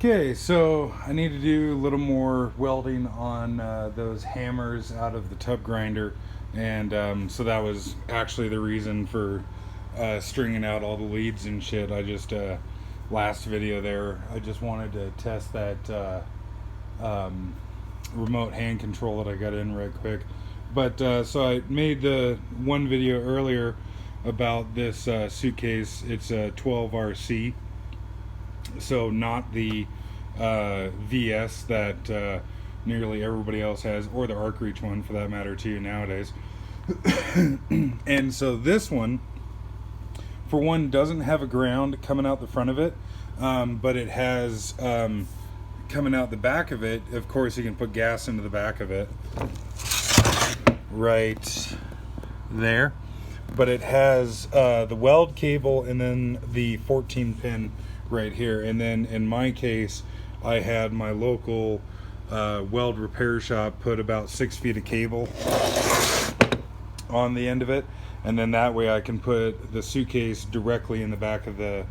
Okay, so I need to do a little more welding on those hammers out of the tub grinder, and so that was actually the reason for stringing out all the leads and shit. I just last video there, I just wanted to test that remote hand control that I got in right quick. But so I made the one video earlier about this suitcase. It's a 12RC, so not the VS that nearly everybody else has, or the arc reach one for that matter too nowadays. And so this one, for one, doesn't have a ground coming out the front of it, but it has coming out the back of it. Of course, you can put gas into the back of it right there, but it has the weld cable and then the 14 pin right here. And then in my case, I had my local weld repair shop put about 6 feet of cable on the end of it, and then that way I can put the suitcase directly in the back of the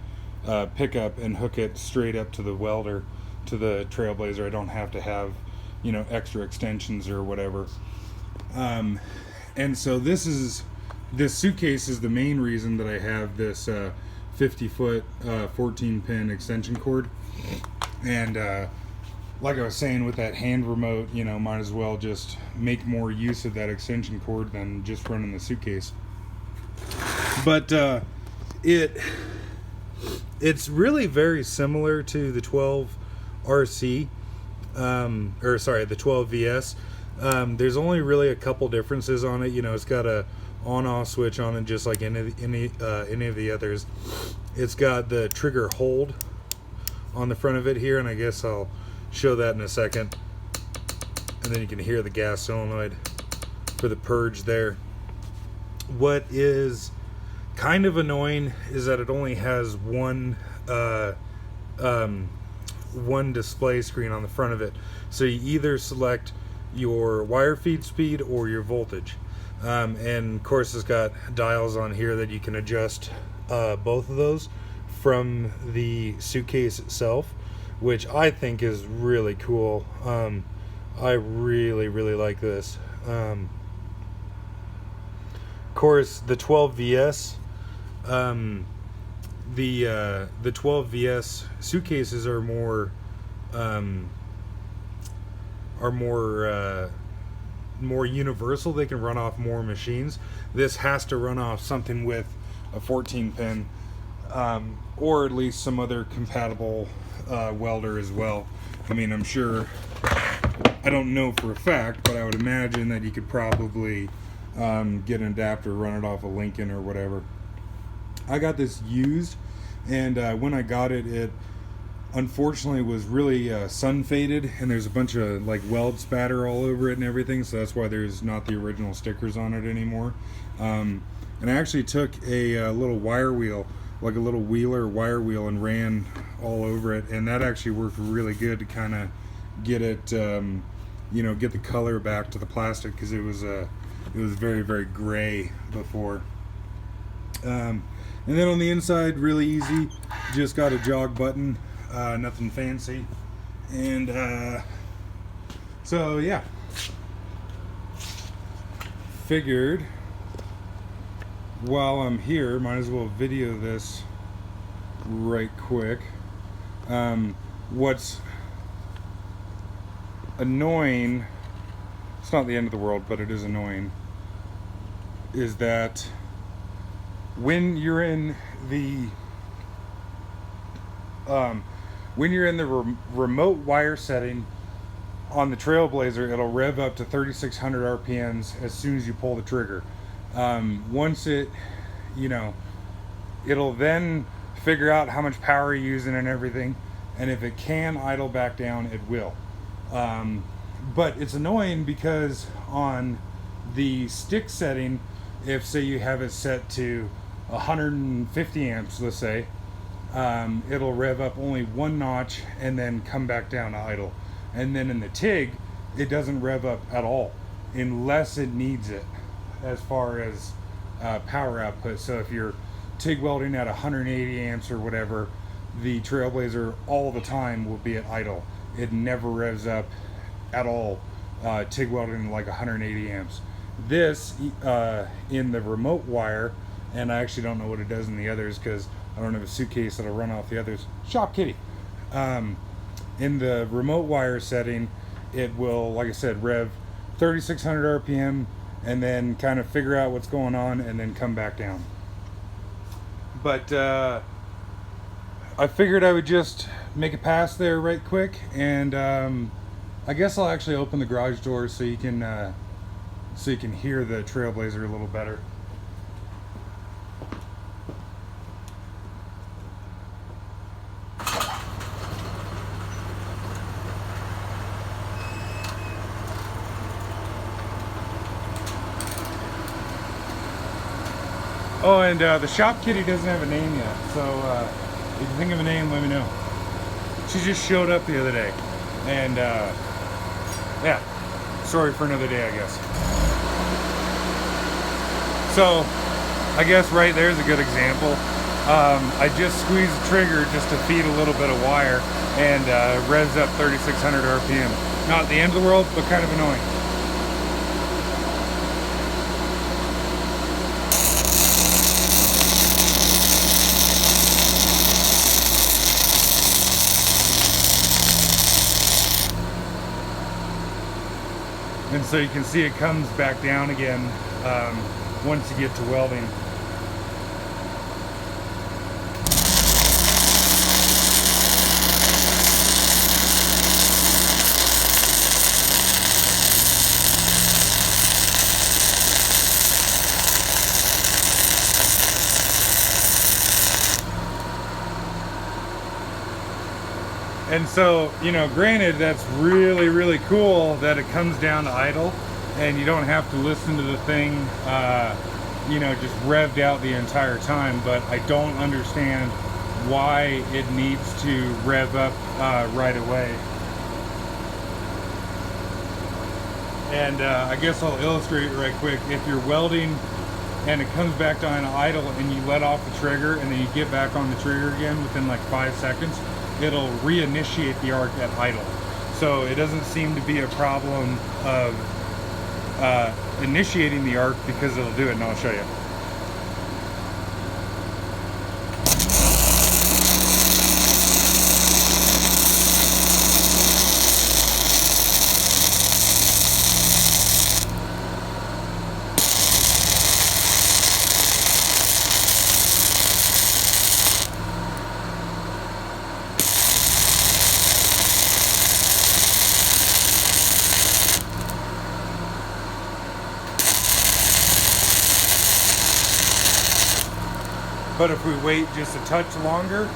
pickup and hook it straight up to the welder, to the Trailblazer. I don't have to have, you know, extra extensions or whatever. And so this suitcase is the main reason that I have this 50-foot 14-pin extension cord. And like I was saying, with that hand remote, you know, might as well just make more use of that extension cord than just running the suitcase. But it's really very similar to the 12RC, or sorry, the 12VS. There's only really a couple differences on it. You know, it's got a on-off switch on it, just like any of the others. It's got the trigger hold on the front of it here, and I guess I'll show that in a second. And then you can hear the gas solenoid for the purge there. What is kind of annoying is that it only has one display screen on the front of it. So you either select your wire feed speed or your voltage. And of course it's got dials on here that you can adjust both of those from the suitcase itself, which I think is really cool. I really like this. Of course, the 12VS, the 12VS suitcases are more universal. They can run off more machines. This has to run off something with a 14 pin, or at least some other compatible welder as well. I mean, I'm sure, I don't know for a fact, but I would imagine that you could probably get an adapter, run it off a Lincoln or whatever. I got this used, and when I got it, it unfortunately was really sun faded, and there's a bunch of like weld spatter all over it and everything, so that's why there's not the original stickers on it anymore. And I actually took a little wire wheel, like a little wheeler wire wheel, and ran all over it, and that actually worked really good to kind of get it, you know, get the color back to the plastic, because it was very gray before. And then on the inside, really easy, just got a jog button, nothing fancy. And so yeah, figured while I'm here, might as well video this right quick. What's annoying, it's not the end of the world, but it is annoying, is that when you're in the remote wire setting on the Trailblazer, it'll rev up to 3,600 RPMs as soon as you pull the trigger. Once it, you know, it'll then figure out how much power you're using and everything, and if it can idle back down, it will. But it's annoying because on the stick setting, if say you have it set to 150 amps, let's say, it'll rev up only one notch and then come back down to idle. And then in the TIG, it doesn't rev up at all unless it needs it as far as power output. So if you're TIG welding at 180 amps or whatever, the Trailblazer all the time will be at idle. It never revs up at all, TIG welding like 180 amps. This, in the remote wire, and I actually don't know what it does in the others because I don't have a Suitcase that'll run off the others. Shop kitty. In the remote wire setting, it will, like I said, rev 3,600 RPM and then kind of figure out what's going on and then come back down. But I figured I would just make a pass there right quick, and I guess I'll actually open the garage door so you can hear the Trailblazer a little better. Oh, and the shop kitty doesn't have a name yet, so if you think of a name, let me know. She just showed up the other day, and yeah, story for another day, I guess. So, I guess right there's a good example. I just squeezed the trigger just to feed a little bit of wire, and revs up 3,600 RPM. Not the end of the world, but kind of annoying. And so you can see it comes back down again once you get to welding. And so, you know, granted, that's really, really cool that it comes down to idle and you don't have to listen to the thing, you know, just revved out the entire time. But I don't understand why it needs to rev up right away. And I guess I'll illustrate right quick. If you're welding and it comes back down to idle and you let off the trigger and then you get back on the trigger again within like 5 seconds, it'll reinitiate the arc at idle. So it doesn't seem to be a problem of initiating the arc because it'll do it, and I'll show you. But if we wait just a touch longer,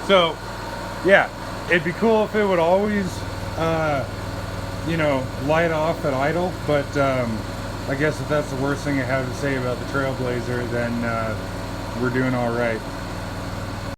so yeah, it'd be cool if it would always, you know, light off at idle, but I guess if that's the worst thing I have to say about the Trailblazer, then we're doing all right.